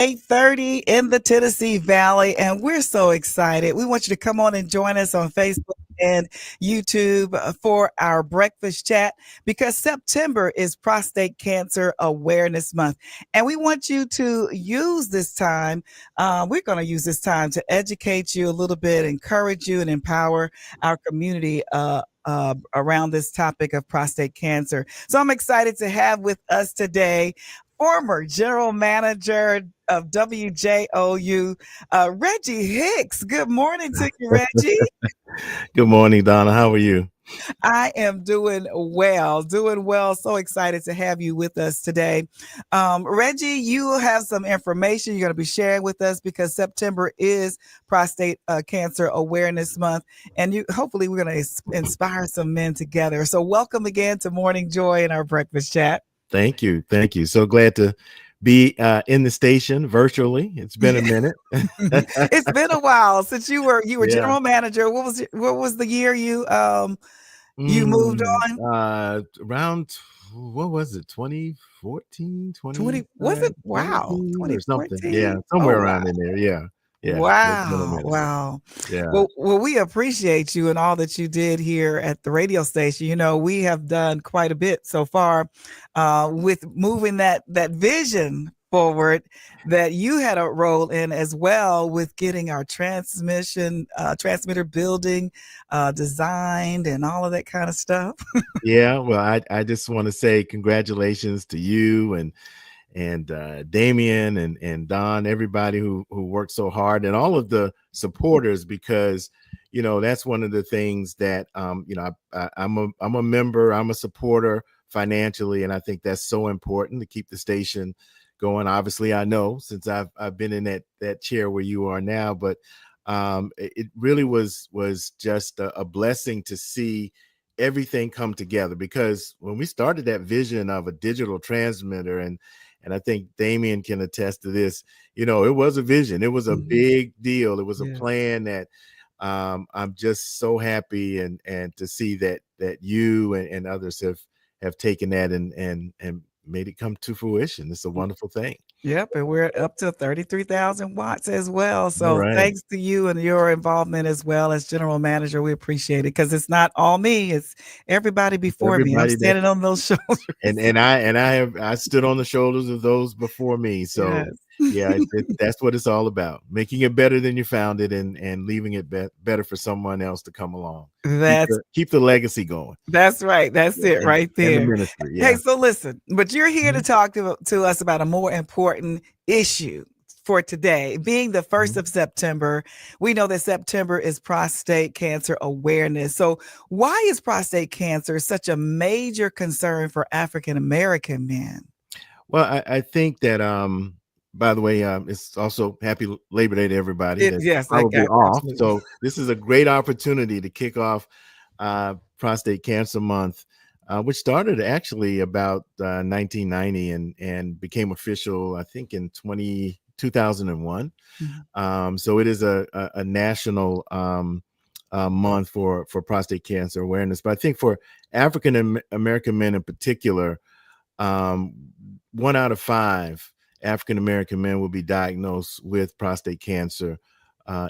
8:30 in the Tennessee Valley, and we're so excited. We want you to come on and join us on Facebook and YouTube for our breakfast chat because September is Prostate Cancer Awareness Month. And we want you to use this time. We're going to use this time to educate you a little bit, encourage you, and empower our community. Around this topic of prostate cancer. So I'm excited to have with us today former general manager of WJOU, Reggie Hicks. Good morning to you, Reggie. Good morning, Donna. How are you? I am doing well, doing well. So excited to have you with us today. Reggie, you have some information you're going to be sharing with us because September is Prostate Cancer Awareness Month. And hopefully we're going to inspire some men together. So welcome again to Morning Joy in our breakfast chat. Thank you. Thank you. So glad to be in the station virtually. It's been a minute. It's been a while since you were general manager. What was the year you moved on? Around, what was it? 2014, 20 was it? Wow. 2014 or something. 2014? Yeah. Somewhere around in there. Yeah. Yeah. Wow. Yeah. Well, we appreciate you and all that you did here at the radio station. You know, we have done quite a bit so far with moving that vision forward that you had a role in as well with getting our transmitter building designed and all of that kind of stuff. Yeah. Well, I just want to say congratulations to you and Damien and Don, everybody who worked so hard, and all of the supporters, because that's one of the things that I'm a member, I'm a supporter financially, and I think that's so important to keep the station going. Obviously, I know since I've been in that chair where you are now, but it really was just a blessing to see everything come together, because when we started that vision of a digital transmitter, and I think Damien can attest to this, it was a vision. It was a big deal. It was a plan that I'm just so happy and to see that you and others have taken that and made it come to fruition. It's a wonderful thing. Yep, and we're up to 33,000 watts as well. So right. Thanks to you and your involvement as well as general manager. We appreciate it because it's not all me; it's everybody before me. I'm standing on those shoulders, and I stood on the shoulders of those before me. So yes. That's what it's all about: making it better than you found it, and leaving it better for someone else to come along. Keep the legacy going. That's right. That's it right there. The ministry, Hey, so listen, but you're here to talk to us about a more important issue for today. Being the 1st of September, we know that September is Prostate Cancer Awareness. So why is prostate cancer such a major concern for African American men? Well, I think that by the way, it's also Happy Labor Day to everybody. Yes, probably off. So this is a great opportunity to kick off Prostate Cancer Month, which started actually about 1990 and became official, I think, in 2001. So it is a national month for prostate cancer awareness. But I think for African American men in particular, 1 out of 5 African American men will be diagnosed with prostate cancer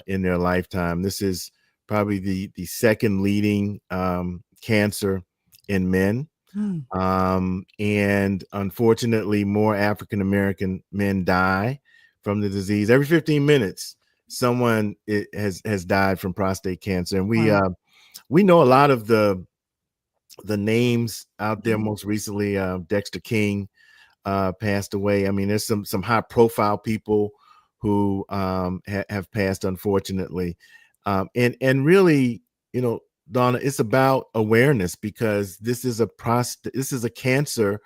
in their lifetime. This is probably the second leading cancer in men. And unfortunately, more African American men die from the disease. Every 15 minutes, someone has died from prostate cancer. And we know a lot of the names out there. Most recently, Dexter King passed away. I mean, there's some high profile people who have passed, unfortunately. And really, Donna, it's about awareness, because this is a cancer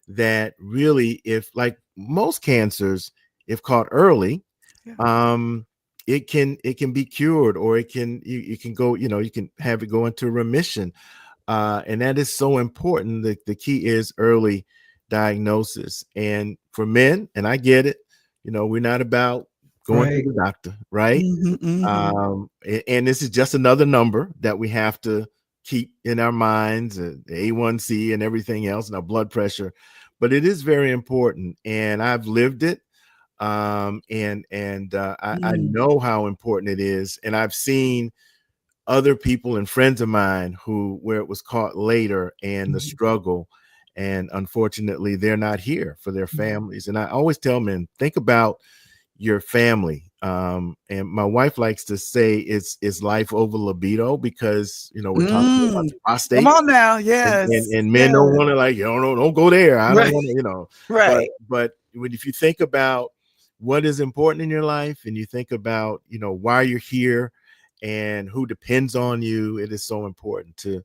that really, if like most cancers, if caught early, it can be cured, or you can go, you can have it go into remission. And that is so important. The key is early diagnosis. And for men, and I get it, we're not about going to the doctor, right? And this is just another number that we have to keep in our minds, the A1C and everything else, and our blood pressure. But it is very important, and I've lived it. I Mm. know how important it is, and I've seen other people and friends of mine who where it was caught later and the Mhm. struggle, and unfortunately they're not here for their Mhm. families. And I always tell men, think about your family. And my wife likes to say it's life over libido, because we're talking about Mm. Come prostate, on now. and Yes. and men Yes. don't want to, like, don't go there. I don't Right. want to. Right. But if you think about what is important in your life, and you think about why you're here and who depends on you, it is so important to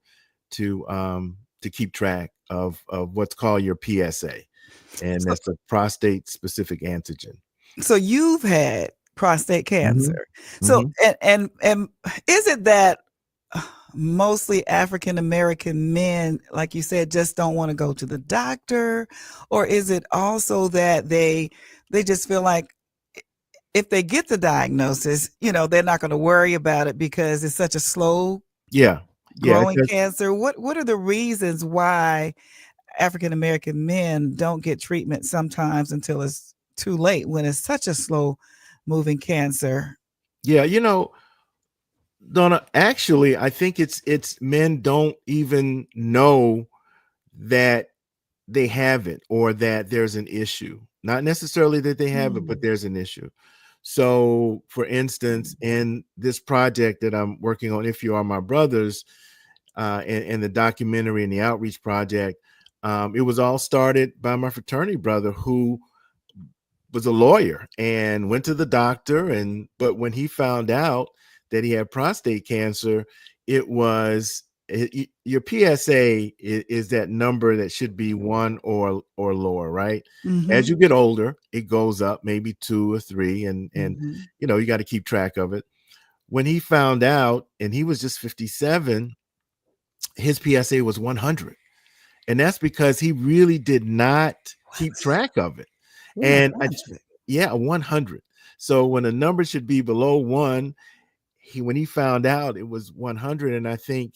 keep track of what's called your PSA, and So, that's a prostate specific antigen. so you've had prostate Hmm. cancer. So, Hmm. and is it that mostly African American men, like you said, just don't want to go to the doctor, or is it also that they just feel like if they get the diagnosis, they're not going to worry about it because it's such a slow Yeah, yeah, growing cancer? What are the reasons why African American men don't get treatment sometimes until it's too late when it's such a slow moving cancer? yeah. Donna, actually, I think it's men don't even know that they have it, or that there's an issue. Not necessarily that they have it, but Mm. there's an issue. So, for instance, in this project that I'm working on, If You Are My Brothers, and the documentary and the outreach project, it was all started by my fraternity brother, who was a lawyer and went to the doctor. But when he found out that he had prostate cancer, it was your PSA is that number that should be 1 or lower, right? As Mhm. you get older, it goes up, maybe 2 or 3, and Mhm. you got to keep track of it. When he found out, and he was just 57, his PSA was 100. And that's because he really did not keep What? track of it. And 100. yeah, 100. So when a number should be below 1, when he found out it was 100, and I think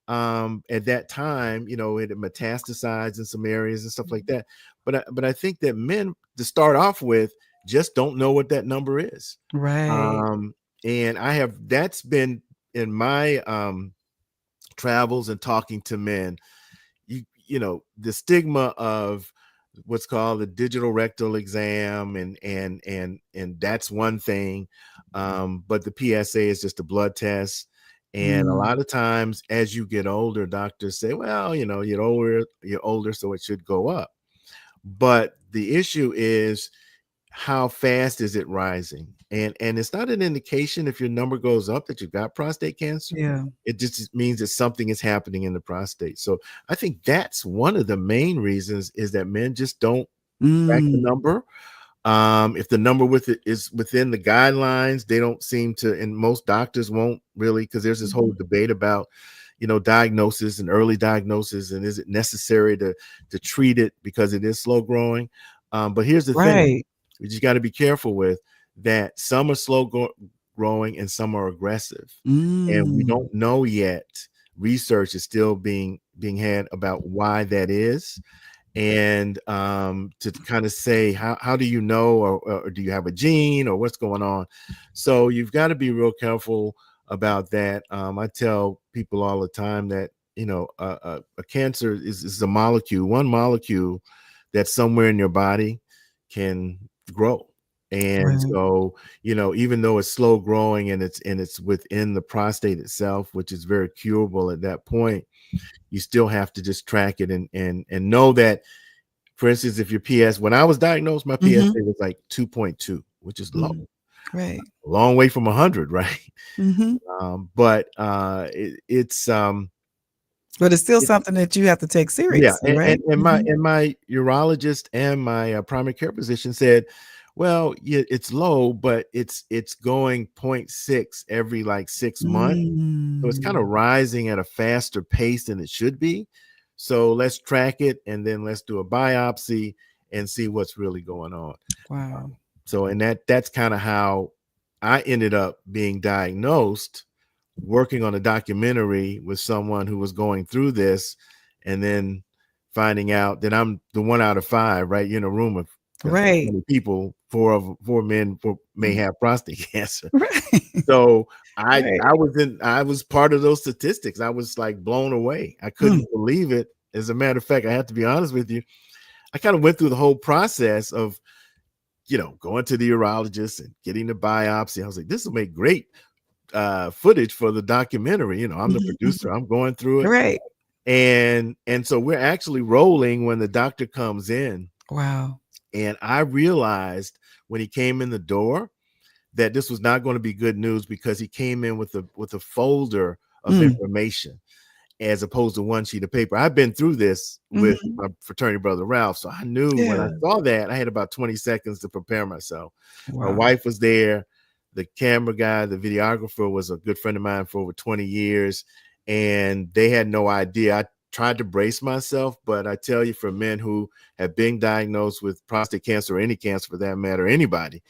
at that time, it had metastasized in some areas and stuff like that. But I think that men, to start off with, just don't know what that number is. Right. Um, and that's been in my travels and talking to men. The stigma of what's called the digital rectal exam, and that's one thing, but the PSA is just a blood test. And a Mm. lot of times, as you get older, doctors say, well, you're older, so it should go up. But the issue is, how fast is it rising? And it's not an indication, if your number goes up, that you've got prostate cancer. Yeah. It just means that something is happening in the prostate. So I think that's one of the main reasons, is that men just don't track the Mm. number. If the number with it is within the guidelines, they don't seem to, and most doctors won't really, because there's this whole Mhm. debate about diagnosis and early diagnosis, and is it necessary to treat it because it is slow growing. But here's the thing: Right. we just got to be careful with that. Some are growing, and some are aggressive, and we Mm. don't know yet. Research is still being had about why that is. And to kind of say, how do you know, or do you have a gene, or what's going on? So you've got to be real careful about that. I tell people all the time that a cancer is a molecule, one molecule that's somewhere in your body can grow. And Right. so, even though it's slow growing, and it's within the prostate itself, which is very curable at that point, you still have to just track it, and know that, for instance, if your when I was diagnosed, my Mhm. PSA was like 2.2, which is low, Mm. Right. a long way from 100, right? Mhm. But But it's still it, something that you have to take yeah, seriously, and, right? and and my Mhm. and my urologist and my primary care physician said, well, yeah, it's low, but it's going 0.6 every like 6 months. So it's kind of Mm. rising at a faster pace than it should be. So let's track it, and then let's do a biopsy and see what's really going on. Wow. So, and that's kind of how I ended up being diagnosed, working on a documentary with someone who was going through this, and then finding out that I'm the 1 out of 5, right? You're in a room of Right. 20 people, four men may have prostate cancer. Right. So Right. I was part of those statistics. I was like blown away. I Mm, couldn't believe it. As a matter of fact, I have to be honest with you. I kind of went through the whole process of, going to the urologist and getting the biopsy. I was like, this will make great footage for the documentary. I'm the mhm, mhm. producer. I'm going through it. Right. And so we're actually rolling when the doctor comes in. Wow. And I realized when he came in the door that this was not going to be good news, because he came in with a folder of Mm, information as opposed to one sheet of paper. I've been through this with mhm. my fraternity brother Ralph, so I knew when I Yeah. saw that I had about 20 seconds to prepare myself. My Wow. wife was there. The camera guy, the videographer, was a good friend of mine for over 20 years, and they had no idea. I tried to brace myself, but I tell you, for men who have been diagnosed with prostate cancer, or any cancer for that matter, anybody,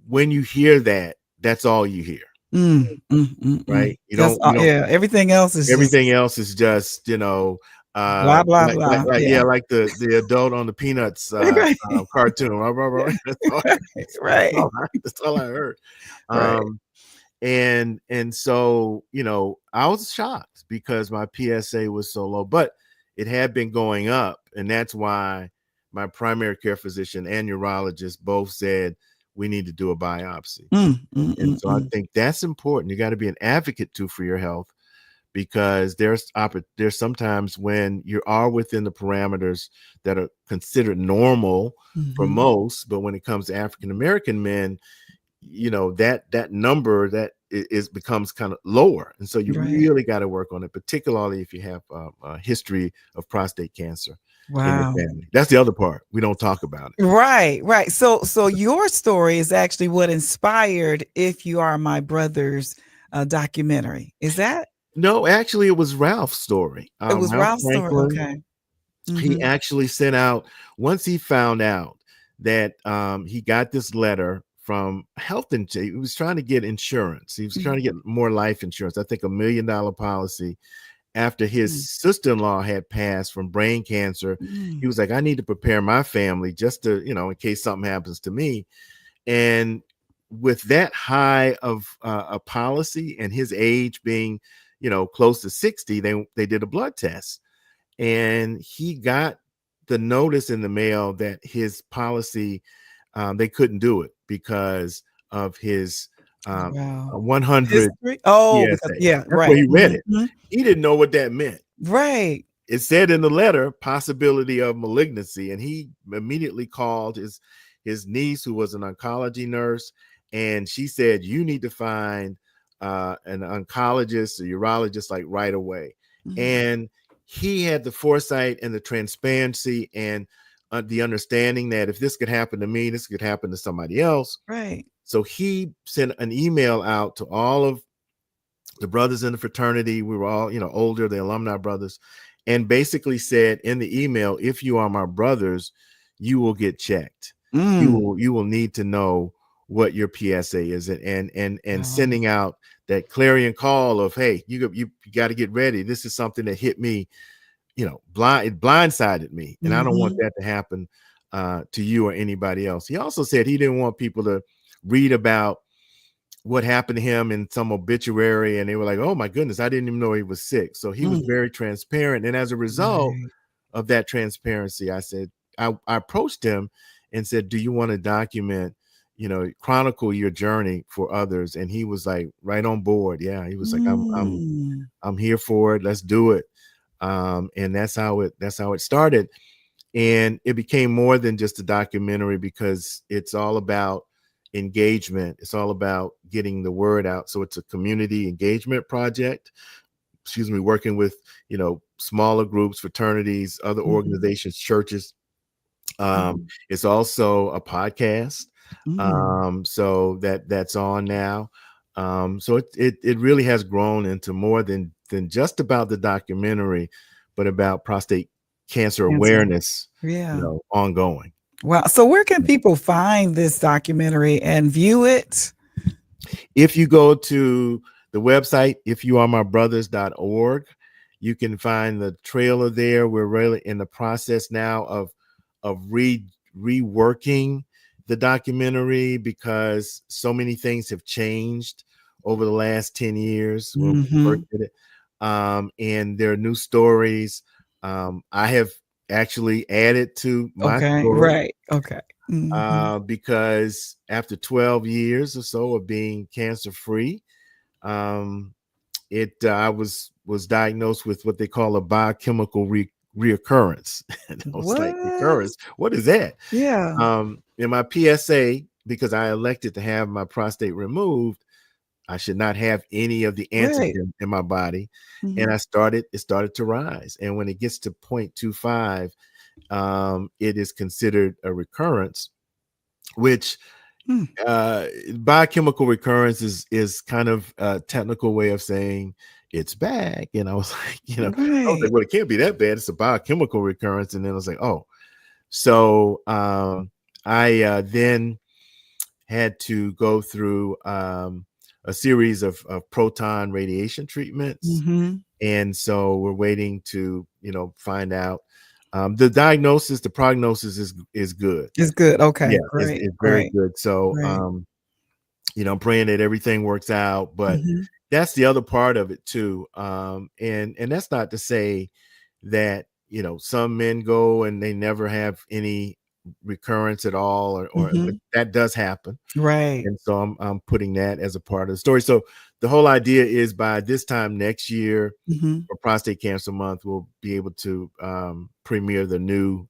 when you hear that, that's all you hear, Mm, mm, mm, mm. right? You That's don't, you don't, yeah, everything else is everything just else is just, blah, blah, blah. yeah, Yeah. like the adult on the Peanuts Right. cartoon. Yeah. That's all, Right. Right. that's all I heard. Right. Um, and so, I was shocked because my PSA was so low, but it had been going up, and that's why my primary care physician and urologist both said we need to do a biopsy. Mm, mm, And mm, so I mm. think that's important. You got to be an advocate too for your health, because there's sometimes when you are within the parameters that are considered normal for Mhm. most, but when it comes to African American men, that number that is becomes kind of lower, and so you Right. really got to work on it, particularly if you have a history of prostate cancer in your Wow. family. That's the other part we don't talk about it. Right, right. So your story is actually what inspired "If You Are My Brother's" documentary. Is that No, actually, it was Ralph's story. it was Ralph Ralph's story? Franklin, Okay. he Mhm. actually sent out, once he found out that he got this letter from health insurance. He was trying to get insurance. He was trying to Mhm. get more life insurance. I think $1 million policy. After his Mm. sister-in-law had passed from brain cancer, he Mm. was like, I need to prepare my family just to, in case something happens to me. And with that high of a policy, and his age being, close to 60, they did a blood test, and he got the notice in the mail that his policy, they couldn't do it because of his um, Wow. 100 History? Oh, because PSA. yeah, That's where right. he read Mhm, it. mhm. He didn't know what that meant. Right. It said in the letter possibility of malignancy, and he immediately called his niece, who was an oncology nurse, and she said, you need to find an oncologist, a urologist, like right away. Mhm. And he had the foresight and the transparency and the understanding that if this could happen to me, this could happen to somebody else. Right. So he sent an email out to all of the brothers in the fraternity. We were all, older, the alumni brothers, and basically said in the email, if you are my brothers, you will get checked. Mm. You will need to know what your PSA is, and Wow. sending out that clarion call of, hey, you got to get ready. This is something that hit me, it blindsided me, and I don't want Mhm. that to happen to you or anybody else. He also said he didn't want people to read about what happened to him in some obituary, and they were like, oh my goodness, I didn't even know he was sick. So he was Mm. very transparent, and as a result Right. of that transparency, I approached him and said, do you want to document, chronicle your journey for others? And he was like right on board. Yeah, he was like, Mm. I'm here for it, let's do it. And that's how it started, and it became more than just a documentary, because it's all about engagement. It's all about getting the word out. So it's a community engagement project, working with, smaller groups, fraternities, other Mhm. organizations, churches. Mhm. It's also a podcast. Mm. So that's on now. So it really has grown into more than just about the documentary, but about prostate cancer Answer. awareness, Yeah. ongoing. Wow. So where can people find this documentary and view it? If you go to the website, ifyouaremybrothers.org, you can find the trailer there. We're really in the process now of reworking the documentary because so many things have changed over the last 10 years when we first did it. And there are new stories. I have actually added to my Okay. story Right. Okay. because after 12 years or so of being cancer free, I was diagnosed with what they call a biochemical reoccurrence. And I was like, What? recurrence? What is that? Yeah. In my PSA, because I elected to have my prostate removed, I should not have any of the Right. antigen in my body. And Mhm. it started to rise. And when it gets to 0.25, it is considered a recurrence, which Mm. biochemical recurrence is kind of a technical way of saying it's back. And I was like, I was like, Right. well, it can't be that bad. It's a biochemical recurrence. And then I was like, oh, so I then had to go through a series of proton radiation treatments. Mhm. And so we're waiting to, find out. The diagnosis, the prognosis is good. It's good. Yeah, Okay. it's, Great. it's very Great. good. So, Great. I'm praying that everything works out, but Mhm. that's the other part of it too. And that's not to say that, some men go and they never have any recurrence at all, but Mhm. that does happen. Right. And so I'm putting that as a part of the story. So the whole idea is by this time next year, Mhm. for Prostate Cancer Month, we'll be able to premiere the new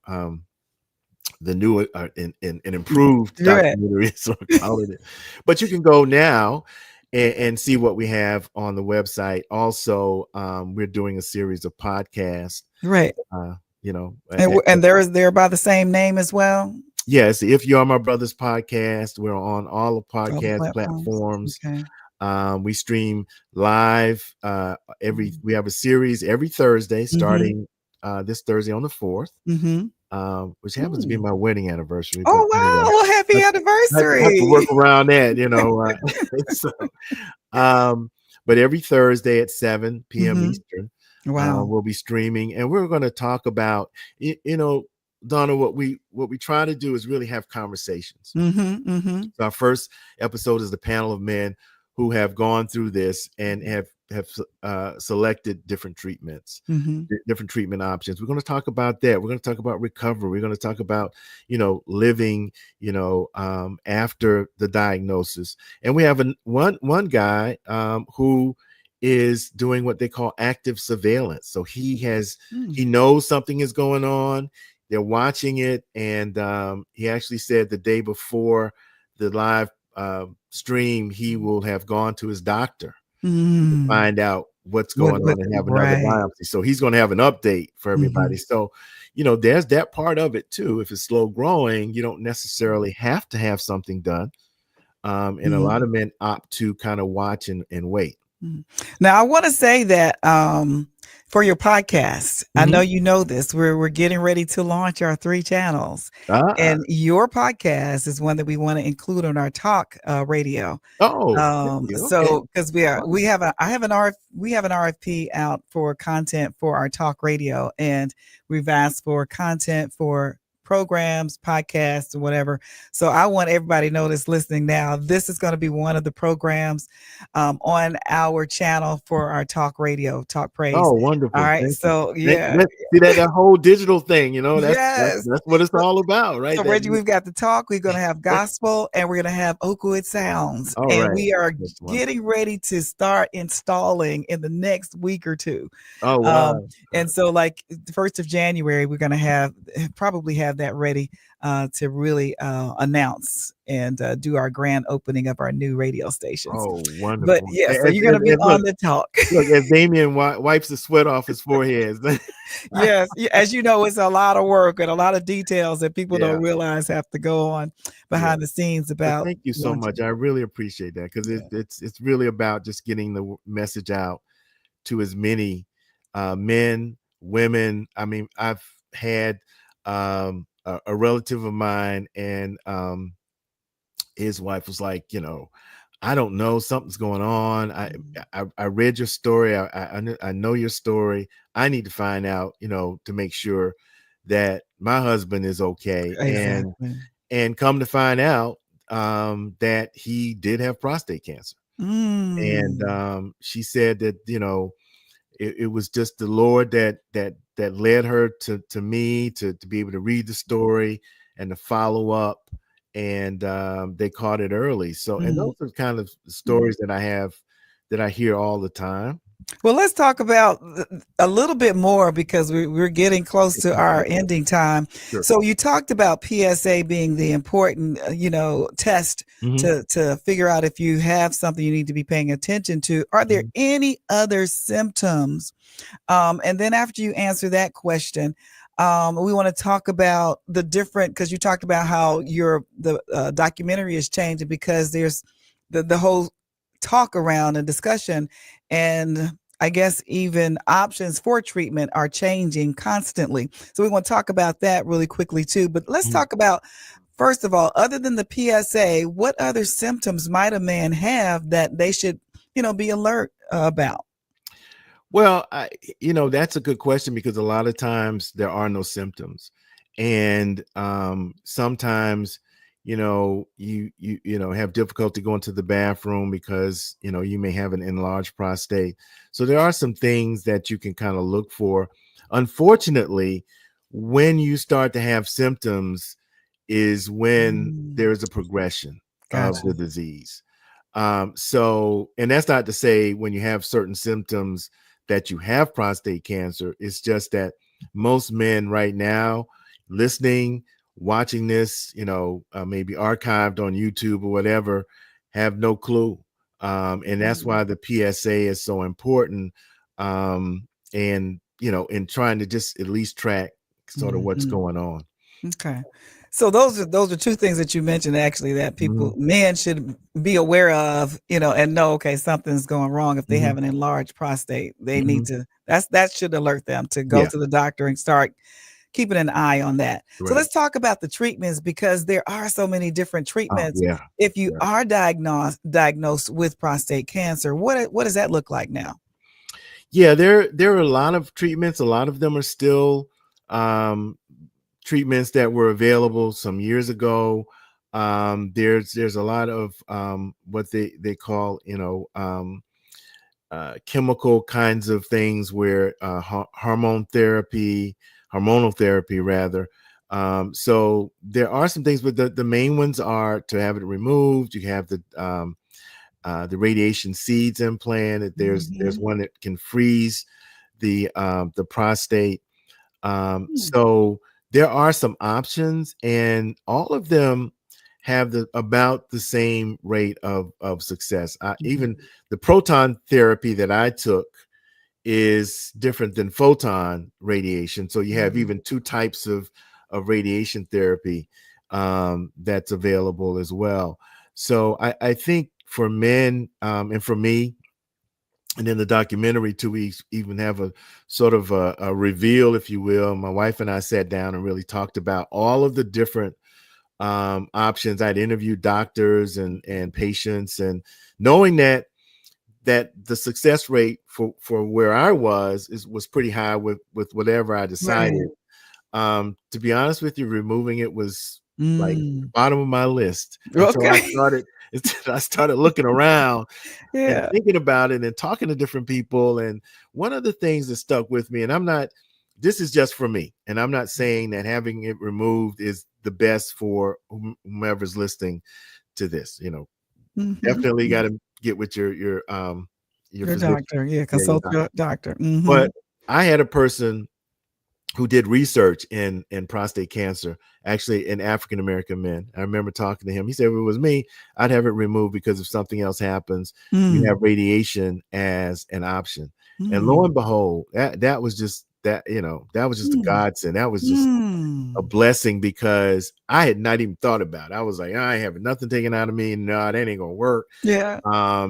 and improved Right. documentary, so I call it. But you can go now and see what we have on the website. Also, we're doing a series of podcasts. Right. Uh, you know, And they're by the same name as well? yes, If You Are My Brothers podcast, we're on all the All the podcast platforms? platforms. Okay. We stream live we have a series every Thursday, Mhm. starting this Thursday on the 4th. Mhm. Which happens to be Ooh. my wedding anniversary. But Oh, anyway, wow. Well, happy I have to work anniversary. around that, so, um, but every Thursday at 7 p.m. Mhm. Eastern, Wow. we'll be streaming, and we're going to talk about, Donna, what we try to do is really have conversations. Mhm. Mhm. So our first episode is the panel of men who have gone through this and have selected different treatments, Mhm. different treatment options. We're going to talk about that. We're going to talk about recovery. We're going to talk about, living, after the diagnosis. And we have one guy who is doing what they call active surveillance. So Mm. he knows something is going on. They're watching it, and he actually said the day before the live stream, he will have gone to his doctor to Mm. find out what's going What on and have another right. biopsy. So he's going to have an update for everybody. Mhm. So, there's that part of it too. If it's slow growing, you don't necessarily have to have something done. And a lot Mm. of men opt to kind of watch and wait. Mm. Now, I want to say that for your podcast, I know Mhm. you know this. We're getting ready to launch our 3 channels, Ah, and your podcast is one that we want to include on our talk radio. oh, thank you. Okay. So because we have a I have an RF we have an RFP out for content for our talk radio, and we've asked for content for programs, podcasts, or whatever. So I want everybody to know that's listening now. This is going to be one of the programs on our channel for our talk radio, Talk Praise. Oh, All wonderful. right. Thank you. So Thank you. yeah, See that whole digital thing, yes. that's what it's So, all about, right? so Reggie, we've got the talk, we're going to have gospel, and we're going to have Oh Good Sounds. All And right. we are That's wonderful. getting ready to start installing in the next week or two. Oh, Um, wow. and so like the 1st of January, we're going to probably have that ready to really announce and do our grand opening of our new radio stations. Oh, But wonderful. yeah, so you're going to be And on the talk. look, as Damien wipes the sweat off his forehead. Yes, as you know, it's a lot of work and a lot of details that people Yeah, don't realize have to go on yeah. behind the scenes But about thank you so launching. much. I really appreciate that because Yeah. it's really about just getting the message out to as many men, women. I mean, I've had a relative of mine, and his wife was like, I don't know, something's going on. I read your story. I know your story. I need to find out, to make sure that my husband is okay. And Exactly. and come to find out that he did have prostate cancer. And Mm. she said that, it was just the Lord that led her to me to be able to read the story and to follow up, and they caught it early. So, and Mm. those are kind of Mm. stories that I hear all the time. Well, let's talk about a little bit more because we're getting close to our ending time. Sure. So you talked about PSA being the important, test Mhm. to figure out if you have something you need to be paying attention to. Are there Mhm. any other symptoms? And then after you answer that question, we want to talk about the different, because you talked about how the documentary is changing because there's the whole talk around and discussion, and I guess even options for treatment are changing constantly. So we want to talk about that really quickly too. But let's Mhm. talk about, first of all, other than the PSA, what other symptoms might a man have that they should, be alert about? Well, that's a good question, because a lot of times there are no symptoms, and sometimes, you have difficulty going to the bathroom because you may have an enlarged prostate. So there are some things that you can kind of look for. Unfortunately, when you start to have symptoms, is when Mm, there is a progression of gotcha. the disease. So, and that's not to say when you have certain symptoms that you have prostate cancer. It's just that most men right now listening, watching this, maybe archived on YouTube or whatever, have no clue. And that's Mm, why the PSA is so important. And, in trying to just at least track sort of what's mhm. going on. Okay. So those are two things that you mentioned actually that Mhm. men should be aware of, and know, okay, something's going wrong. If they Mhm. have an enlarged prostate, they need Mhm. to, that should alert them to go Yeah. to the doctor and start keeping an eye on that. So Right. let's talk about the treatments because there are so many different Oh, treatments. yeah. If you Yeah. are diagnosed with prostate cancer, what does that look like now? Yeah, there are a lot of treatments. A lot of them are still um, treatments that were available some years ago. There's a lot of what they call chemical kinds of things where hormonal therapy rather. So there are some things, but the main ones are to have it removed. You have the radiation seeds implant. There's Mhm. one that can freeze the prostate. Mm, So there are some options, and all of them have about the same rate of success. Even mhm, the proton therapy that I took is different than photon radiation. So you have mhm, even two types of radiation therapy that's available as well. So I think for men, and for me, and in the documentary too, we even have a sort of a reveal, if you will. My wife and I sat down and really talked about all of the different options. I'd interviewed doctors and patients, and knowing that the success rate for where I was pretty high with whatever I right. decided. To be honest with you, removing it was like the Mm. bottom of my list until I Okay. started I started looking around and Yeah. thinking about it and talking to different people. And one of the things that stuck with me, and this is just for me, and I'm not saying that having it removed is the best for whomever's listening to this. Mhm. Definitely got Mm. to get with your Your physician. doctor, yeah, Yeah, your consult doctor. your doctor. But Mhm. I had a person who did research in prostate cancer, actually in African American men. I remember talking to him. He said if it was me, I'd have it removed because if something else happens, you Mm. have radiation as an option. And lo Mm. and behold, that was just that was just a Mm. godsend. That was just a Mm. blessing, because I had not even thought about it. I was like, I ain't having nothing taken out of me. No, that ain't gonna work. Yeah.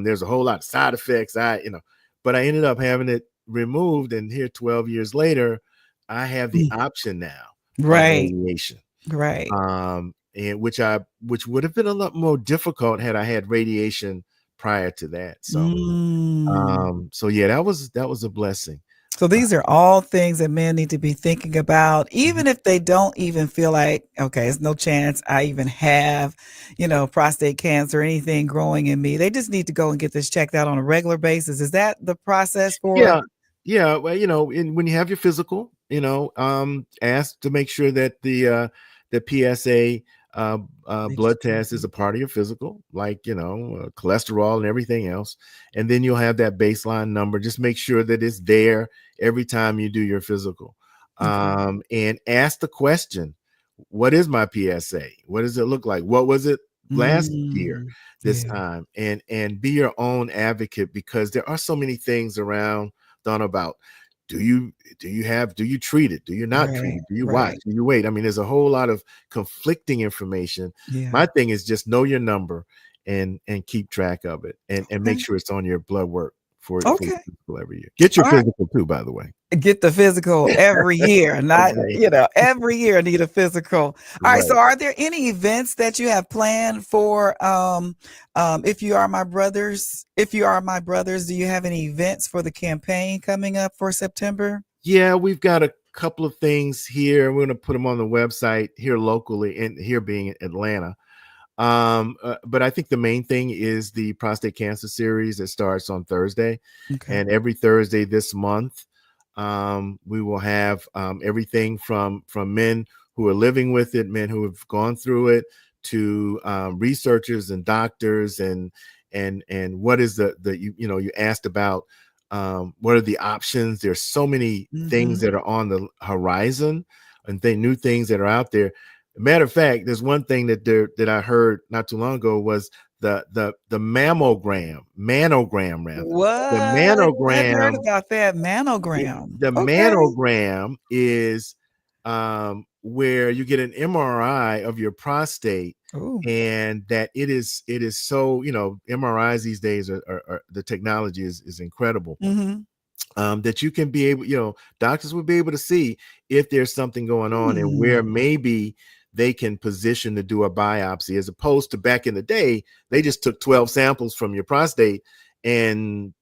There's a whole lot of side effects. But I ended up having it removed, and here 12 years later, I have the Mm. option now of Right. radiation. Right. And which would have been a lot more difficult had I had radiation prior to that. So Mm. so yeah, that was a blessing. So these are all things that men need to be thinking about, Mhm. even if they don't even feel like, okay, it's no chance I even have, prostate cancer or anything growing in me. They just need to go and get this checked out on a regular basis. Is that the process for Yeah, yeah. Well, when you have your physical, ask to make sure that the PSA blood test is a part of your physical, like cholesterol and everything else, and then you'll have that baseline number. Just make sure that it's there every time you do your physical, Okay. and ask the question: what is my PSA? What does it look like? What was it last year? This Yeah. time, and be your own advocate, because there are so many things around, Done about do you treat it, do you not treat Right. it, do you watch, Right. do you wait? I mean, there's a whole lot of conflicting information. Yeah. My thing is just know your number and keep track of it, and make Okay. sure it's on your blood work for your Okay. physical every year. Get your All right. physical too, by the way. Get the physical every year, not, Okay. every year need a physical. All right. So Right. are there any events that you have planned for if you are my brothers, do you have any events for the campaign coming up for September? Yeah, we've got a couple of things here. We're going to put them on the website here locally, and here being Atlanta. But I think the main thing is the prostate cancer series that starts on Thursday, Okay. and every Thursday this month, we will have everything from men who are living with it, men who have gone through it, to researchers and doctors, and what is you asked about what are the options. There's so many things Mhm. that are on the horizon, and new things that are out there. Matter of fact, there's one thing that I heard not too long ago was the manogram rather. What? The I hadn't heard manogram, about that yeah, manogram. the Okay. manogram is where you get an MRI of your prostate, Oh. and that it is so, MRIs these days are the technology is incredible, Mhm. that you can be able, doctors will be able to see if there's something going on, and where Hmm. maybe they can position to do a biopsy, as opposed to back in the day, they just took 12 samples from your prostate. And,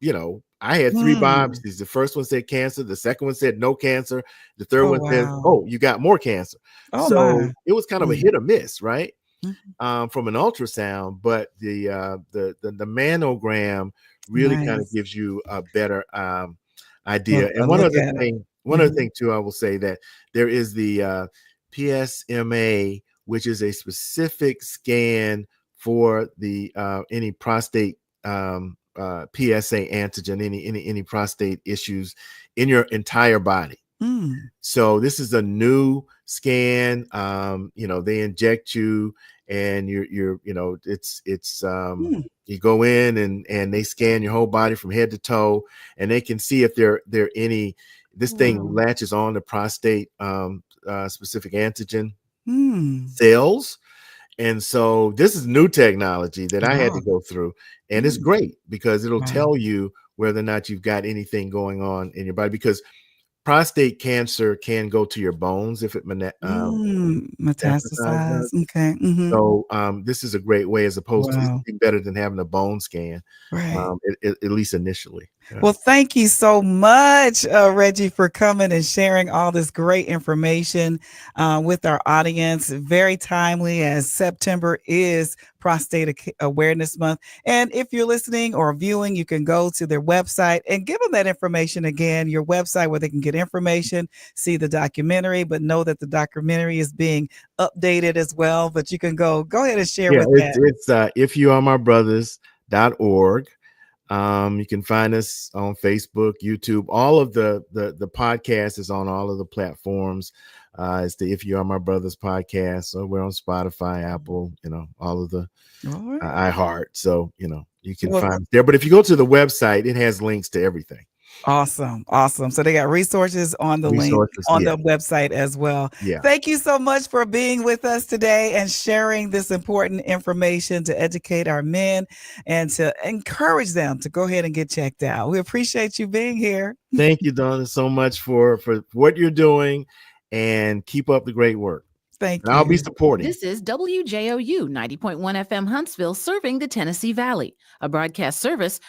I had three Hmm. biopsies. The first one said cancer. The second one said no cancer. The third Oh, one said, wow. oh, you got more cancer. Oh, So my. it was kind of a Mm. hit or miss, right? Mhm. From an ultrasound, but the manogram really kind of Nice. gives you a better idea. A And look at it. one other Mhm. thing too, I will say that there is the PSMA, which is a specific scan for the any prostate PSA antigen, any prostate issues in your entire body. Mm. So this is a new scan. They inject you, and Mm. you go in, and they scan your whole body from head to toe, and they can see if there any, this thing Wow. latches on to prostate specific antigen Mm. cells. And so this is new technology that I had to Wow. go through, and it's Mm. great because it'll Wow. tell you whether or not you've got anything going on in your body, because prostate cancer can go to your bones if it Metastasize. metastasizes. Okay. Mhm. So this is a great way, as opposed to, it's Wow. even better than having a bone scan, Right. at least initially. Yeah. Well, thank you so much, Reggie, for coming and sharing all this great information with our audience. Very timely, as September is Awareness Month. And if you're listening or viewing, you can go to their website and give them that information again, your website where they can get information, see the documentary, but know that the documentary is being updated as well. But you can go ahead and share Yeah, with that. it's if you are my brothers.org. You can find us on Facebook, YouTube. All of the podcast is on all of the platforms. It's the If You Are My Brothers podcast. So we're on Spotify, Apple, all of the All right. iHeart. So you can Well, find us there. But if you go to the website, it has links to everything. awesome. Awesome. So they got resources on the link Resources. on Yeah. the website as well. Yeah. Thank you so much for being with us today and sharing this important information to educate our men and to encourage them to go ahead and get checked out. We appreciate you being here. Thank you, Donna, so much for what you're doing, and keep up the great work. Thank And I'll be you. supporting. This is WJOU 90.1 FM Huntsville, serving the Tennessee Valley, a broadcast service